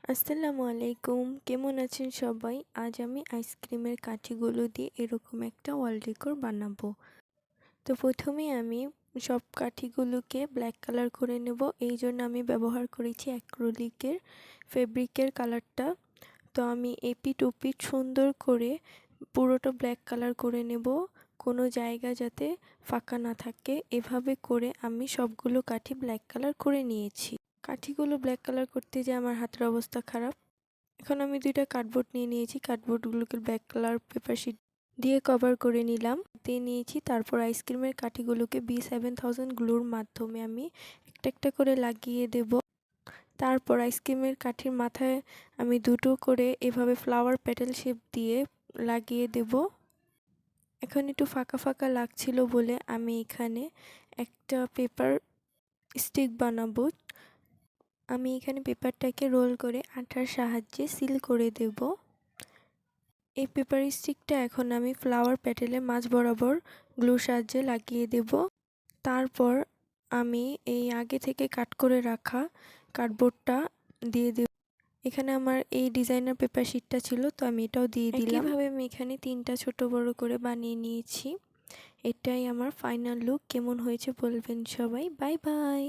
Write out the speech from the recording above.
আসসালামু আলাইকুম, কেমন আছেন সবাই? আজ আমি আইসক্রিমের কাঠিগুলো দিয়ে এরকম একটা ওয়াল ডেকোর বানাবো। তো প্রথমে আমি সব কাঠিগুলোকে ব্ল্যাক কালার করে নেব। এই জন্য আমি ব্যবহার করেছি অ্যাক্রিলিকের ফেব্রিকের কালারটা। তো আমি এপিট ওপিট সুন্দর করে পুরোটা ব্ল্যাক কালার করে নেব, কোনো জায়গা যাতে ফাঁকা না থাকে। এভাবে করে আমি সবগুলো কাঠি ব্ল্যাক কালার করে নিয়েছি। কাঠিগুলো ব্ল্যাক কালার করতে যেয়ে আমার হাতের অবস্থা খারাপ। এখন আমি 2টা কার্ডবোর্ড নিয়ে নিয়েছি। কার্ডবোর্ডগুলোকে ব্ল্যাক কালার পেপার শিট দিয়ে কভার করে নিলাম। দিয়ে নিয়েছি। তারপর আইসক্রিমের কাঠিগুলোকে B7000 গ্লুর মাধ্যমে আমি একটা একটা করে লাগিয়ে দেব। তারপর আইসক্রিমের কাঠির মাথায় আমি 2টো করে এভাবে ফ্লাওয়ার পেটাল শেপ দিয়ে লাগিয়ে দেব। এখন একটু ফাঁকা ফাঁকা লাগছিল বলে আমি এখানে একটা পেপার স্টিক বানাবো। আমি এখানে পেপারটাকে রোল করে আঠার সাহায্যে সিল করে দেব। এই পেপার স্টিকটা এখন আমি ফ্লাওয়ার প্যাটেলের মাঝ বরাবর গ্লুর সাহায্যে লাগিয়ে দেব। তারপর আমি এই আগে থেকে কাট করে রাখা কার্ডবোর্ডটা দিয়ে দেব। এখানে আমার এই ডিজাইনার পেপার শিটটা ছিল, তো আমি এটাও দিয়ে দিলাম। একইভাবে আমি এখানে 3টা ছোট বড় করে বানিয়ে নিয়েছি। এটাই আমার ফাইনাল লুক। কেমন হয়েছে বলবেন সবাই। Bye bye.